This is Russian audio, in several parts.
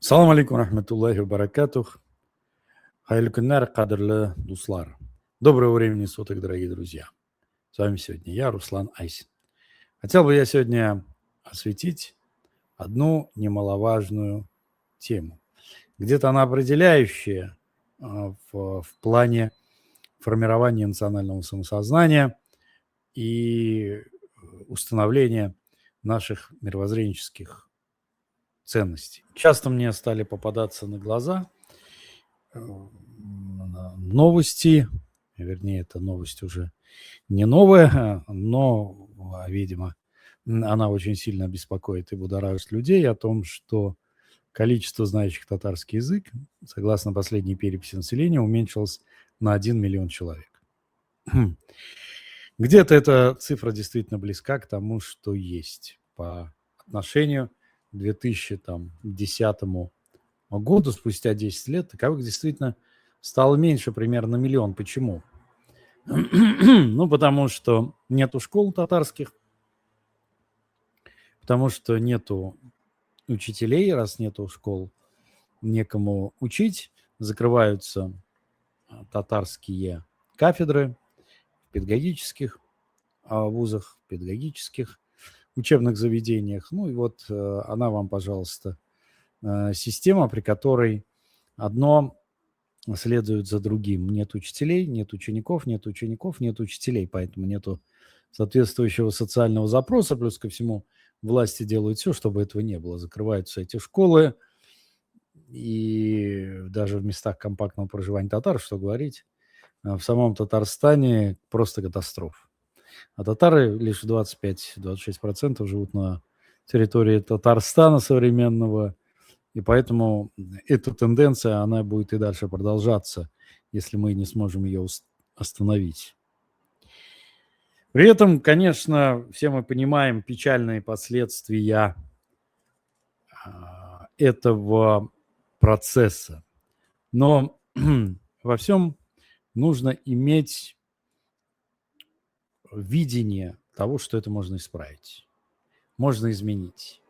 Салам алейкум рахматуллахи ва баракатух. Хайрлы күннәр, кадерлы дуслар. Доброго времени суток, дорогие друзья. С вами сегодня я, Руслан Айсин. Хотел бы я сегодня осветить одну немаловажную тему. Где-то она определяющая в плане формирования национального самосознания и установления наших мировоззренческих ценностей. Часто мне стали попадаться на глаза новости, вернее, это новость уже не новая, но, видимо, она очень сильно беспокоит и будоражит людей о том, что количество знающих татарский язык, согласно последней переписи населения, уменьшилось на 1 миллион человек. Где-то эта цифра действительно близка к тому, что есть по отношению к 2010 году, спустя 10 лет, таковых действительно стало меньше, примерно миллион. Почему? Ну, потому что нету школ татарских, потому что нету учителей, раз нету школ, некому учить, закрываются татарские кафедры в педагогических вузах, в педагогических учебных заведениях. Ну и вот она вам, пожалуйста, система, при которой одно следует за другим. Нет учителей, нет учеников, нет учеников, нет учителей, поэтому нету соответствующего социального запроса. Плюс ко всему власти делают все, чтобы этого не было. Закрываются эти школы, и даже в местах компактного проживания татар, что говорить, в самом Татарстане просто катастрофа. А татары лишь 25-26% живут на территории Татарстана современного, и поэтому эта тенденция, она будет и дальше продолжаться, если мы не сможем ее остановить. При этом, конечно, все мы понимаем печальные последствия этого процесса. Но во всем нужно иметь видение того, что это можно исправить, можно изменить.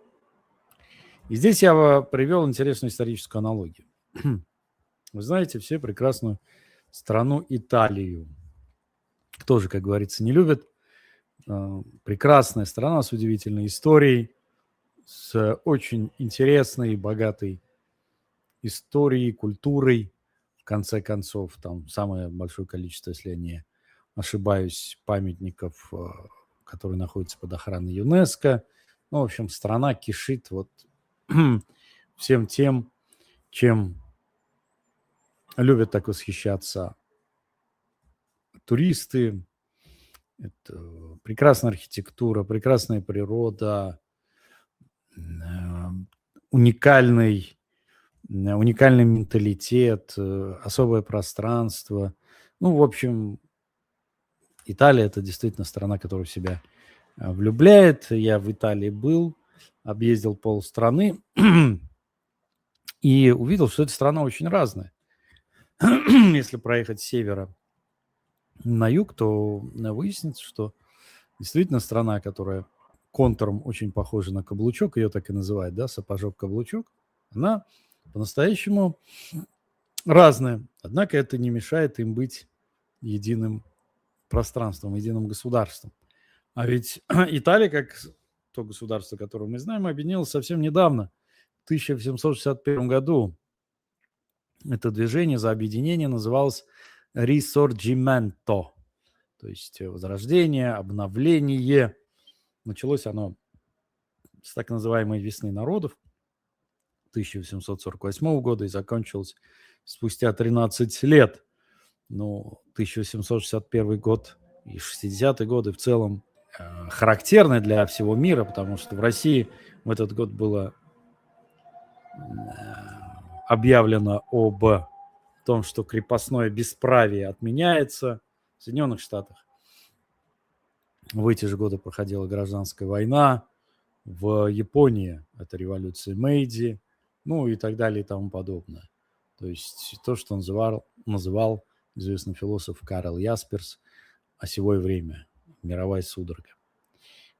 И здесь я привел интересную историческую аналогию. Вы знаете все прекрасную страну Италию. Кто же, как говорится, не любит? Прекрасная страна с удивительной историей, с очень интересной и богатой историей, культурой. В конце концов, там самое большое количество, если я не ошибаюсь, памятников, которые находятся под охраной ЮНЕСКО. Ну, в общем, страна кишит вот всем тем, чем любят так восхищаться туристы. Это прекрасная архитектура, прекрасная природа, уникальный менталитет, особое пространство. Ну, в общем, Италия – это действительно страна, которая в себя влюбляет. Я в Италии был, объездил полстраны и увидел, что эта страна очень разная. Если проехать с севера на юг, то выяснится, что действительно страна, которая контуром очень похожа на каблучок, ее так и называют, да, сапожок-каблучок, она по-настоящему разная. Однако это не мешает им быть единым пространством, единым государством. А ведь Италия, как то государство, которое мы знаем, объединилась совсем недавно, в 1761 году. Это движение за объединение называлось «Risorgimento», то есть возрождение, обновление. Началось оно с так называемой «Весны народов» 1848 года и закончилось спустя 13 лет. Ну, 1861 год и 60-е годы в целом характерны для всего мира, потому что в России в этот год было объявлено об том, что крепостное бесправие отменяется. В Соединенных Штатах в эти же годы проходила гражданская война. В Японии это революция Мэйдзи, ну и так далее и тому подобное. То есть то, что называл известный философ Карл Ясперс осевое время, мировая судорога.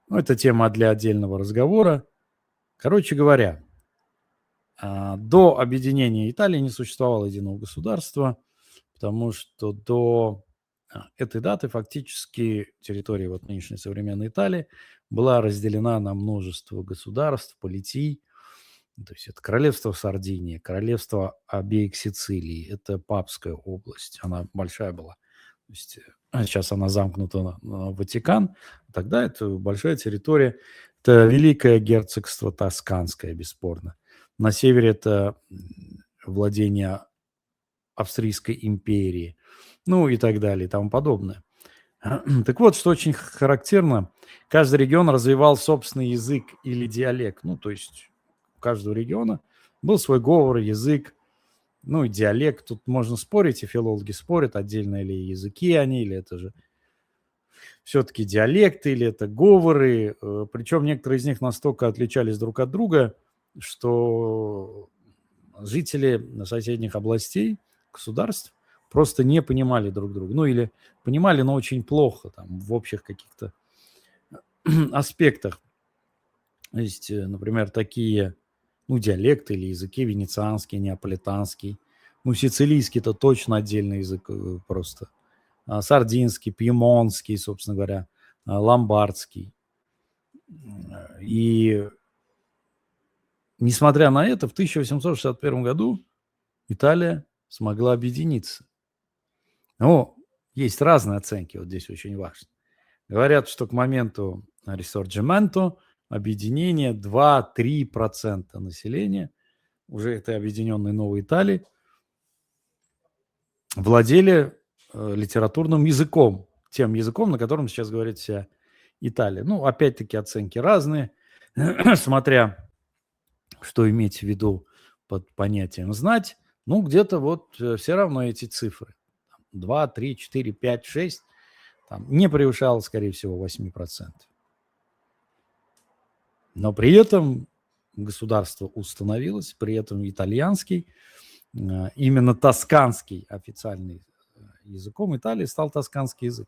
Ну, это тема для отдельного разговора. Короче говоря, До объединения Италии не существовало единого государства, потому что до этой даты фактически территория вот нынешней современной Италии была разделена на множество государств, политий. То есть это королевство Сардиния, королевство обеих Сицилий, это Папская область, она большая была. То есть сейчас она замкнута на Ватикан, тогда это большая территория, это Великое герцогство Тосканское, бесспорно. На севере это владение Австрийской империи, ну и так далее и тому подобное. Так вот, что очень характерно, каждый регион развивал собственный язык или диалект. Ну, то есть у каждого региона был свой говор, язык, ну и диалект. Тут можно спорить, и филологи спорят, отдельно ли языки они, или это же все-таки диалекты, или это говоры. Причем некоторые из них настолько отличались друг от друга, что жители соседних областей, государств просто не понимали друг друга. Ну или понимали, но очень плохо, там, в общих каких-то аспектах. То есть, например, такие, ну, диалекты или языки: венецианский, неаполитанский. Ну, сицилийский-то точно отдельный язык просто. Сардинский, пьемонтский, собственно говоря, ломбардский. И несмотря на это, в 1861 году Италия смогла объединиться. Но есть разные оценки, вот здесь очень важно. Говорят, что к моменту Рисорджименто объединения 2-3% населения уже этой объединенной новой Италии владели литературным языком, тем языком, на котором сейчас говорит вся Италия. Ну, опять-таки, оценки разные, смотря что иметь в виду под понятием «знать». Ну, где-то вот все равно эти цифры. 2, 3, 4, 5, 6 там, не превышало, скорее всего, 8%. Но при этом государство установилось, при этом итальянский, именно тосканский официальный языком Италии стал тосканский язык.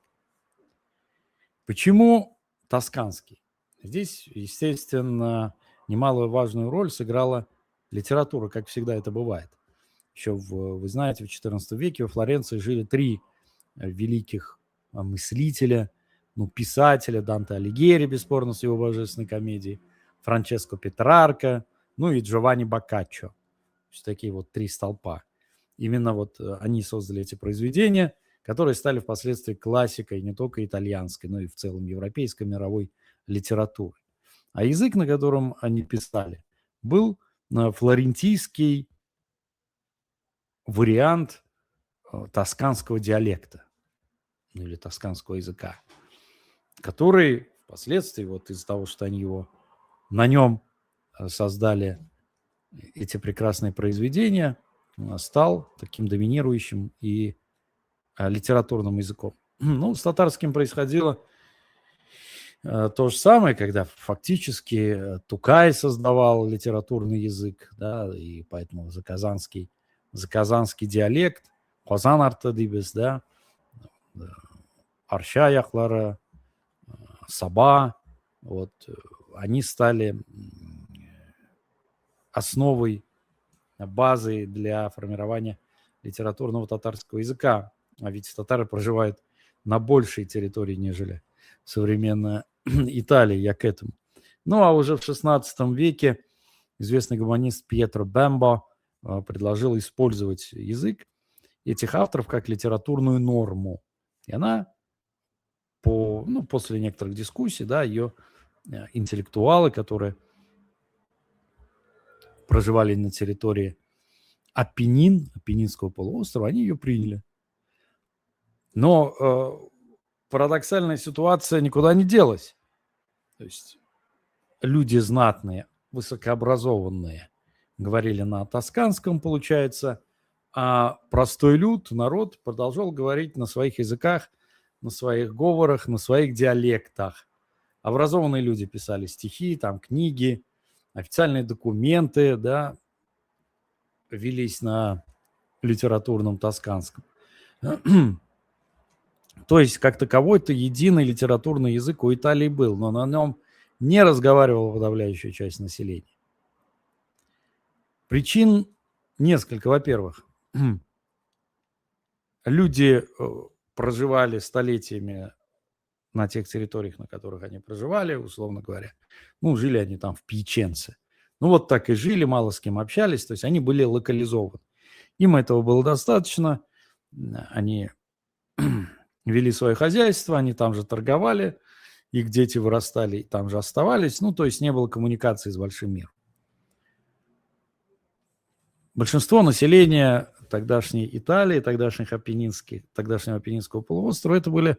Почему тосканский? Здесь, естественно, немалую важную роль сыграла литература, как всегда это бывает. Еще, вы знаете, в XIV веке во Флоренции жили 3 великих мыслителя, ну, писателя: Данте Алигьери, бесспорно, с его божественной комедией, Франческо Петрарка, ну и Джованни Боккаччо. То есть такие вот 3 столпа. Именно вот они создали эти произведения, которые стали впоследствии классикой не только итальянской, но и в целом европейской, мировой литературы. А язык, на котором они писали, был флорентийский вариант тосканского диалекта или тосканского языка, который впоследствии, вот из-за того, что они его на нем создали эти прекрасные произведения, стал таким доминирующим и литературным языком. Ну, с татарским происходило то же самое, когда фактически Тукай создавал литературный язык, да, и поэтому заказанский диалект, Казан артадибес, да, Арща яхлара, Саба, вот, они стали основой, базой для формирования литературного татарского языка. А ведь татары проживают на большей территории, нежели современная Италия, я к этому. Ну, а уже в XVI веке известный гуманист Пьетро Бембо предложил использовать язык этих авторов как литературную норму. И она, после некоторых дискуссий, да, ее интеллектуалы, которые проживали на территории Апеннинского полуострова, они ее приняли. Но парадоксальная ситуация никуда не делась. То есть люди знатные, высокообразованные говорили на тосканском, получается, а простой люд, народ, продолжал говорить на своих языках, на своих говорах, на своих диалектах. Образованные люди писали стихи, там книги, официальные документы, да, велись на литературном тосканском. То есть, как таковой-то единый литературный язык у Италии был, но на нем не разговаривала подавляющая часть населения. Причин несколько. Во-первых, люди проживали столетиями на тех территориях, на которых они проживали, условно говоря. Ну, жили они там в Пьяченце. Ну, вот так и жили, мало с кем общались, то есть они были локализованы. Им этого было достаточно, они вели свое хозяйство, они там же торговали, их дети вырастали и там же оставались, ну, то есть не было коммуникации с большим миром. Большинство населения тогдашней Италии, тогдашнего Апеннинского полуострова, это были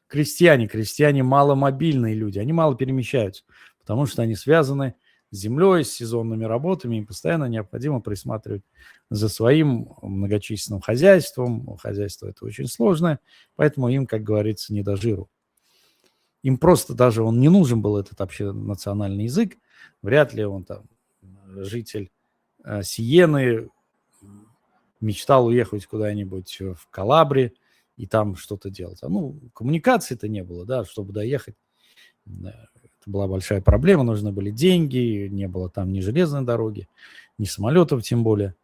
крестьяне маломобильные люди, они мало перемещаются, потому что они связаны с землей, с сезонными работами, им постоянно необходимо присматривать за своим многочисленным хозяйством. Хозяйство это очень сложное, поэтому им, как говорится, не до жиру. Им просто даже он не нужен был, этот общенациональный язык, вряд ли он там житель Сиены мечтал уехать куда-нибудь в Калабри и там что-то делать. Ну, коммуникации-то не было, да, чтобы доехать. Это была большая проблема, нужны были деньги, не было там ни железной дороги, ни самолетов тем более.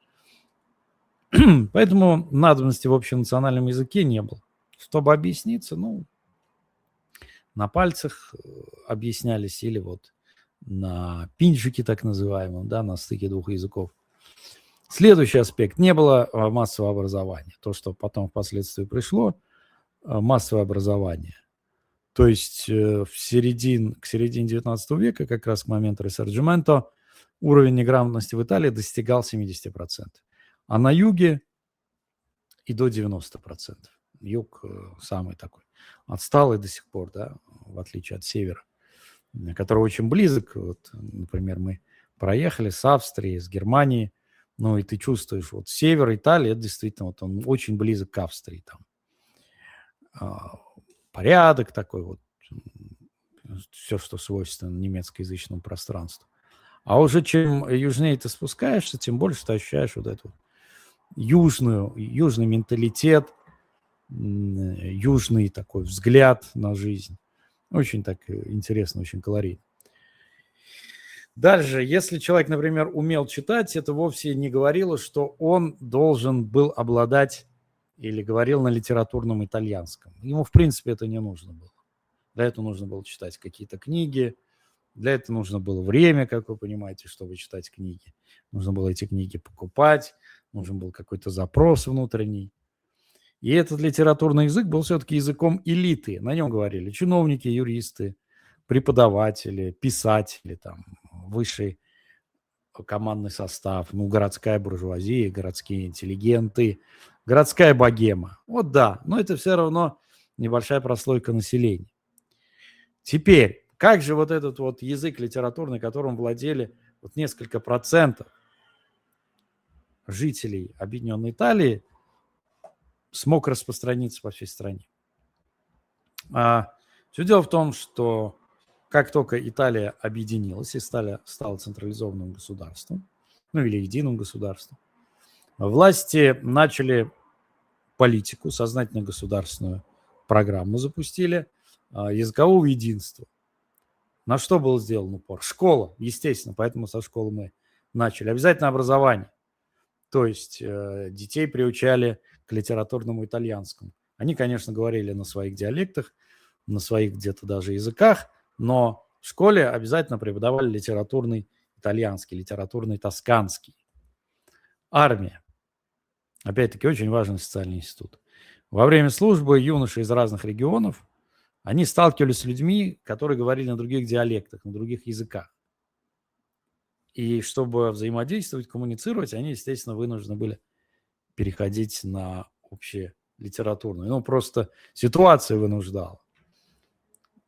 Поэтому надобности в общенациональном языке не было. Чтобы объясниться, ну, на пальцах объяснялись или вот на пинчике так называемом, да, на стыке двух языков. Следующий аспект. Не было массового образования. То, что потом впоследствии пришло, массовое образование. То есть к середине 19 века, как раз к моменту Ресорджименто, уровень неграмотности в Италии достигал 70%. А на юге и до 90%. Юг самый такой отсталый до сих пор, да, в отличие от севера, который очень близок. Вот, например, мы проехали с Австрии, с Германии, ну и ты чувствуешь, вот север Италии, это действительно, вот он очень близок к Австрии. Там порядок такой вот, все, что свойственно немецкоязычному пространству. А уже чем южнее ты спускаешься, тем больше ты ощущаешь вот эту южный менталитет, южный такой взгляд на жизнь. Очень так интересно, очень колоритно. Дальше, если человек, например, умел читать, это вовсе не говорило, что он должен был обладать или говорил на литературном итальянском. Ему, в принципе, это не нужно было. Для этого нужно было читать какие-то книги, для этого нужно было время, как вы понимаете, чтобы читать книги. Нужно было эти книги покупать, нужен был какой-то запрос внутренний. И этот литературный язык был все-таки языком элиты. На нем говорили чиновники, юристы, преподаватели, писатели, там, высший командный состав, ну, городская буржуазия, городские интеллигенты, городская богема. Вот да, но это все равно небольшая прослойка населения. Теперь, как же вот этот вот язык литературный, которым владели вот несколько процентов жителей Объединенной Италии, смог распространиться по всей стране? Все дело в том, что как только Италия объединилась и стала централизованным государством, ну или единым государством, власти начали политику, сознательно государственную программу запустили языкового единства. На что был сделан упор? Школа, естественно, поэтому со школы мы начали. Обязательно образование. То есть детей приучали к литературному итальянскому. Они, конечно, говорили на своих диалектах, на своих где-то даже языках, но в школе обязательно преподавали литературный итальянский, литературный тосканский. Армия. Опять-таки, очень важный социальный институт. Во время службы юноши из разных регионов, они сталкивались с людьми, которые говорили на других диалектах, на других языках. И чтобы взаимодействовать, коммуницировать, они, естественно, вынуждены были переходить на общелитературную. Ну, просто ситуация вынуждала.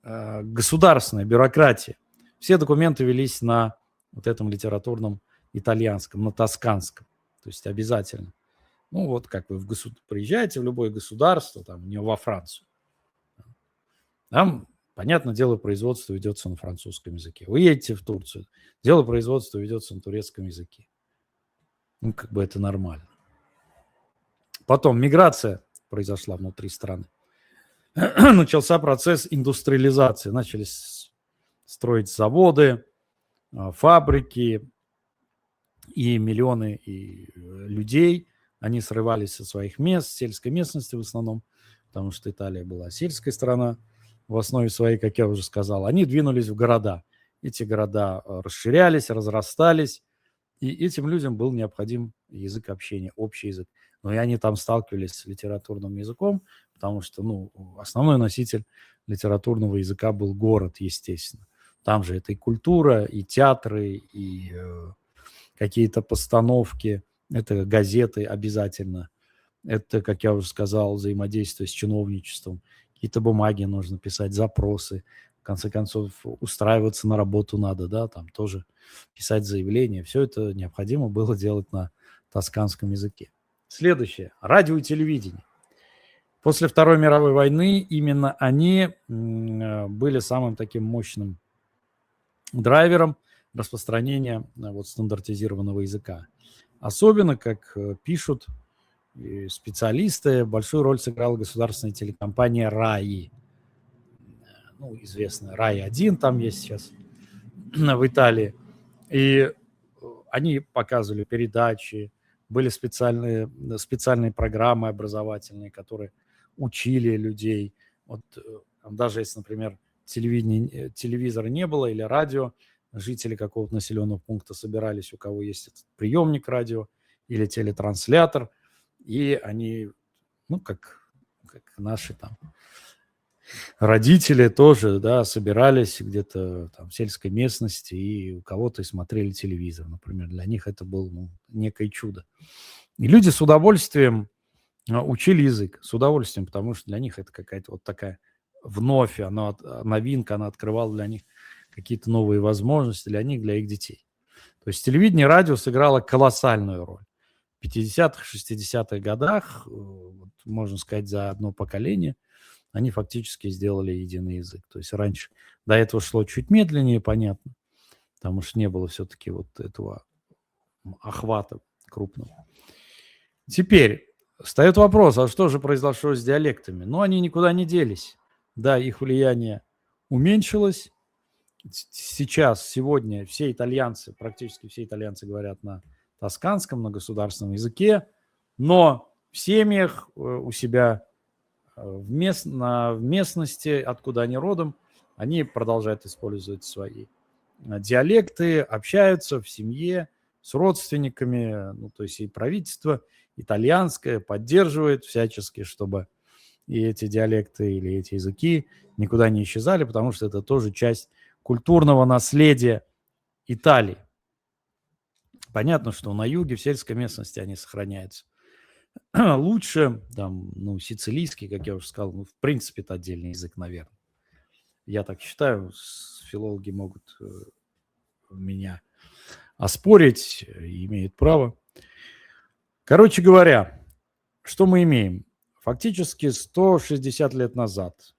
Государственная бюрократия. Все документы велись на вот этом литературном итальянском, на тосканском. То есть обязательно. Ну, вот как вы приезжаете в любое государство, там, не во Францию. Там, понятно, дело производства ведется на французском языке. Вы едете в Турцию, дело производства ведется на турецком языке. Ну, как бы это нормально. Потом миграция произошла внутри страны. Начался процесс индустриализации. Начали строить заводы, фабрики. и миллионы людей, они срывались со своих мест, сельской местности в основном, потому что Италия была сельская страна в основе своей, как я уже сказал. Они двинулись в города. Эти города расширялись, разрастались, и этим людям был необходим язык общения, общий язык. Но и они там сталкивались с литературным языком, потому что, основной носитель литературного языка был город, естественно. Там же это и культура, и театры, и какие-то постановки, это газеты обязательно. Это, как я уже сказал, взаимодействие с чиновничеством. Какие-то бумаги нужно писать, запросы. В конце концов, устраиваться на работу надо, да, там тоже писать заявления. Все это необходимо было делать на тосканском языке. Следующее. Радио и телевидение. После Второй мировой войны именно они были самым таким мощным драйвером распространения стандартизированного языка. Особенно, как пишут специалисты, большую роль сыграла государственная телекомпания РАИ. Известная РАИ-1 там есть сейчас в Италии. И они показывали передачи, были специальные программы образовательные, которые учили людей. Даже если, например, телевизора не было или радио, жители какого-то населенного пункта собирались, у кого есть этот приемник радио или телетранслятор, и они, как наши там родители тоже, да, собирались где-то там в сельской местности и у кого-то и смотрели телевизор, например. Для них это было некое чудо. И люди с удовольствием учили язык, с удовольствием, потому что для них это какая-то вот такая вновь, новинка, она открывала для них какие-то новые возможности для них, для их детей. То есть телевидение и радио сыграло колоссальную роль. В 50-х, 60-х годах, можно сказать, за одно поколение они фактически сделали единый язык. То есть раньше до этого шло чуть медленнее, понятно, потому что не было все-таки вот этого охвата крупного. Теперь встает вопрос, а что же произошло с диалектами? Они никуда не делись. Да, их влияние уменьшилось. Сегодня практически все итальянцы говорят на тосканском, на государственном языке, но в семьях у себя в местности, откуда они родом, они продолжают использовать свои диалекты, общаются в семье с родственниками, то есть и правительство итальянское поддерживает всячески, чтобы и эти диалекты или эти языки никуда не исчезали, потому что это тоже часть культурного наследия Италии. Понятно, что на юге, в сельской местности они сохраняются лучше, сицилийский, как я уже сказал, в принципе, это отдельный язык, наверное. Я так считаю, филологи могут меня оспорить, имеют право. Короче говоря, что мы имеем? Фактически 160 лет назад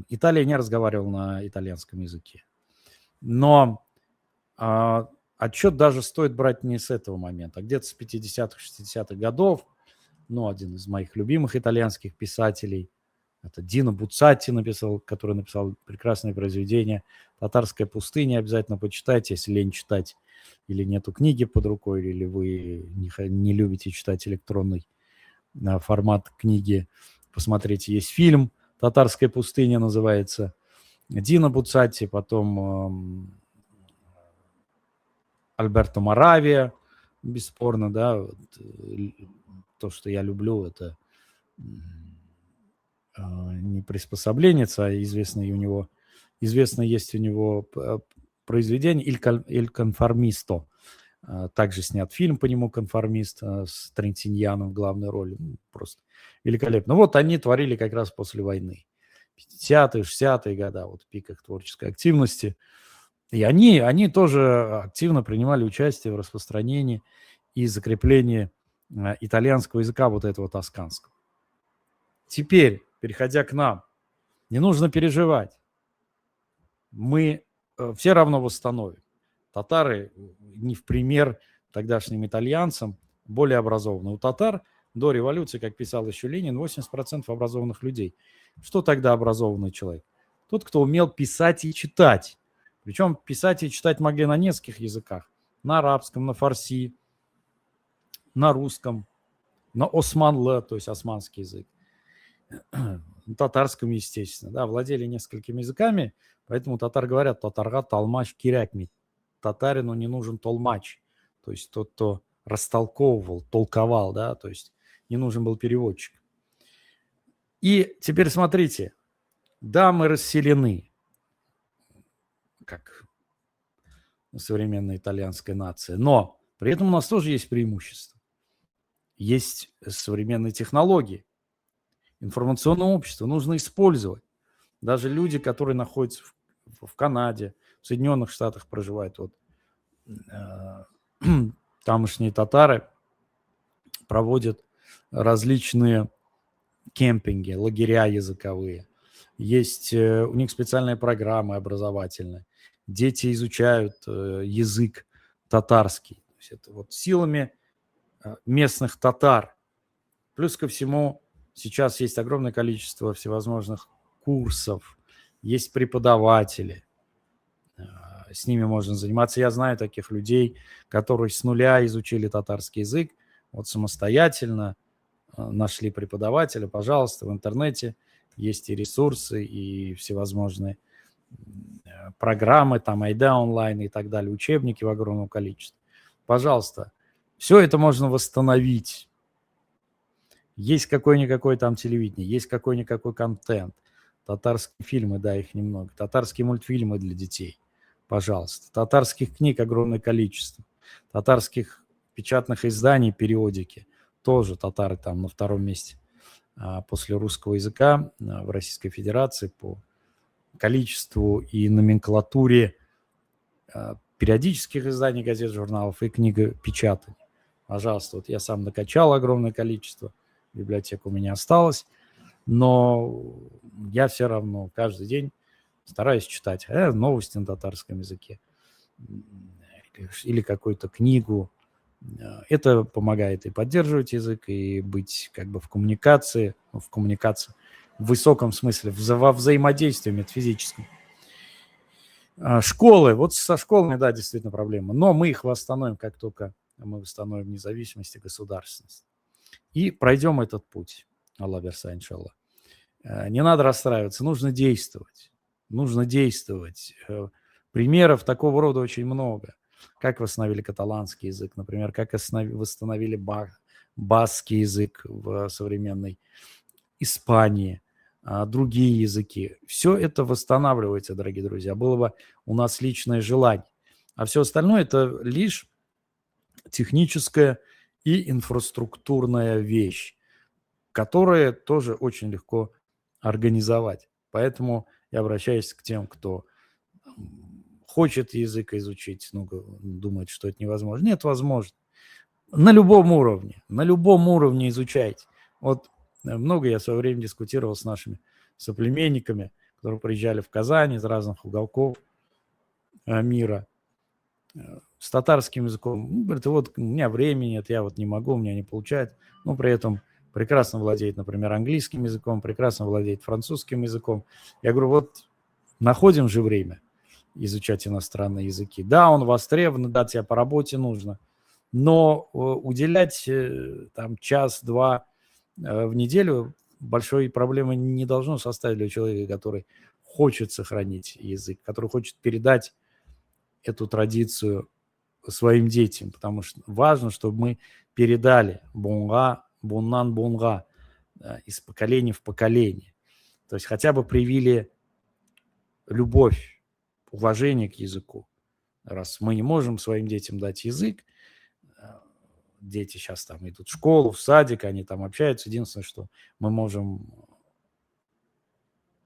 Италия не разговаривала на итальянском языке. Но отчет даже стоит брать не с этого момента, а где-то с 50-х, 60-х годов. Один из моих любимых итальянских писателей, это Дино Буццати который написал прекрасное произведение «Татарская пустыня». Обязательно почитайте, если лень читать или нету книги под рукой, или вы не любите читать электронный формат книги. Посмотрите, есть фильм «Татарская пустыня» называется. Дино Буццати, потом Альберто Моравия, бесспорно, да, то, что я люблю, это не приспособленец, а известное есть у него произведение «Иль конформисто». Также снят фильм по нему «Конформист» с Трентиньяном в главной роли. Просто великолепно. Они творили как раз после войны. 50-е, 60-е годы, пик их творческой активности. И они тоже активно принимали участие в распространении и закреплении итальянского языка, этого тосканского. Теперь, переходя к нам, не нужно переживать. Мы все равно восстановим. Татары не в пример тогдашним итальянцам более образованы. У татар до революции, как писал еще Ленин, 80% образованных людей. Что тогда образованный человек? Тот, кто умел писать и читать. Причем писать и читать могли на нескольких языках. на арабском, на фарси, на русском, на османлы, то есть османский язык, на татарском, естественно, да, владели несколькими языками, поэтому татар говорят: татарга толмач кирякми. Татарину не нужен толмач, то есть тот, кто растолковывал, толковал, да, то есть не нужен был переводчик. И теперь смотрите, да, мы расселены, как современная итальянская нация, но при этом у нас тоже есть преимущество. Есть современные технологии, информационное общество нужно использовать. Даже люди, которые находятся в Канаде, в Соединенных Штатах проживают, вот, тамошние татары проводят различные кемпинги, лагеря языковые. Есть у них специальные программы образовательные. Дети изучают язык татарский. То есть это вот силами местных татар. Плюс ко всему, сейчас есть огромное количество всевозможных курсов, есть преподаватели, с ними можно заниматься. Я знаю таких людей, которые с нуля изучили татарский язык, вот самостоятельно нашли преподавателя, пожалуйста, в интернете есть и ресурсы, и всевозможные программы, там Айда онлайн и так далее, учебники в огромном количестве. Пожалуйста, все это можно восстановить. Есть какой-никакой там телевидение, есть какой-никакой контент. Татарские фильмы, да, их немного. Татарские мультфильмы для детей, пожалуйста. Татарских книг огромное количество. Татарских печатных изданий, периодики. Тоже татары там на втором месте после русского языка в Российской Федерации по количеству и номенклатуре периодических изданий, газет, журналов и книгопечатаний. Пожалуйста, вот я сам накачал огромное количество, библиотека у меня осталась, но я все равно каждый день стараюсь читать новости на татарском языке или какую-то книгу. Это помогает и поддерживать язык, и быть как бы в коммуникации, в высоком смысле, во взаимодействии метафизическом. Школы, вот со школами, да, действительно проблема, но мы их восстановим, как только мы восстановим независимость и государственность. И пройдем этот путь, Аллах берса, иншаллах. Не надо расстраиваться, нужно действовать. Нужно действовать. Примеров такого рода очень много. Как восстановили каталанский язык, например, как восстановили баскский язык в современной Испании, другие языки. Все это восстанавливается, дорогие друзья. Было бы у нас личное желание. А все остальное – это лишь техническая и инфраструктурная вещь, которая тоже очень легко организовать. Поэтому я обращаюсь к тем, кто хочет язык изучить, думает, что это невозможно. Нет, возможно. На любом уровне изучайте. Вот много я в свое время дискутировал с нашими соплеменниками, которые приезжали в Казань из разных уголков мира, с татарским языком. Говорит, вот у меня времени нет, я вот не могу, у меня не получается. Но при этом прекрасно владеет, например, английским языком, прекрасно владеет французским языком. Я говорю, вот находим же время изучать иностранные языки. Да, он востребован, да, тебе по работе нужно, но уделять там час-два в неделю большой проблемы не должно составить для человека, который хочет сохранить язык, который хочет передать эту традицию своим детям, потому что важно, чтобы мы передали буннан из поколения в поколение. То есть хотя бы привили любовь, уважение к языку. Раз мы не можем своим детям дать язык, дети сейчас там идут в школу, в садик, они там общаются. Единственное, что мы можем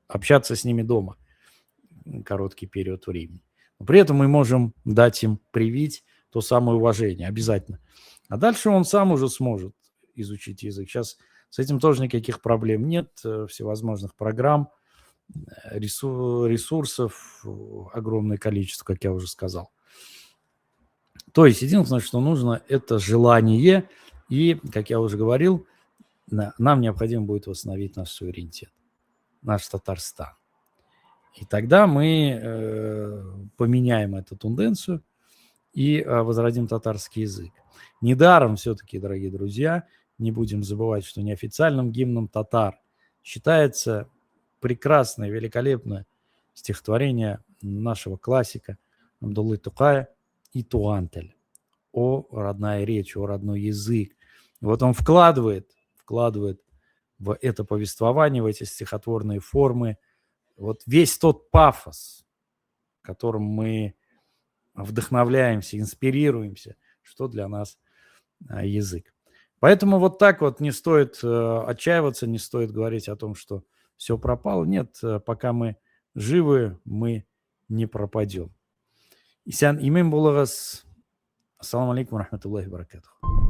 общаться с ними дома короткий период времени. Но при этом мы можем дать им привить то самое уважение обязательно. А дальше он сам уже сможет изучить язык. Сейчас с этим тоже никаких проблем нет. Всевозможных программ, ресурсов огромное количество, как я уже сказал. То есть единственное, что нужно, это желание. И, как я уже говорил, нам необходимо будет восстановить наш суверенитет, наш Татарстан. И тогда мы поменяем эту тенденцию и возродим татарский язык. Недаром все-таки, дорогие друзья, не будем забывать, что неофициальным гимном татар считается прекрасное, великолепное стихотворение нашего классика Абдуллы Тукая «И Туантель», о родная речь, о родной язык. Вот он вкладывает в это повествование, в эти стихотворные формы вот весь тот пафос, которым мы вдохновляемся, инспирируемся, что для нас язык. Поэтому вот так вот не стоит отчаиваться, не стоит говорить о том, что все пропало. Нет, пока мы живы, мы не пропадем. Исян имин булыгыз. Ассаламу алейкум рахматуллахи баракатуху.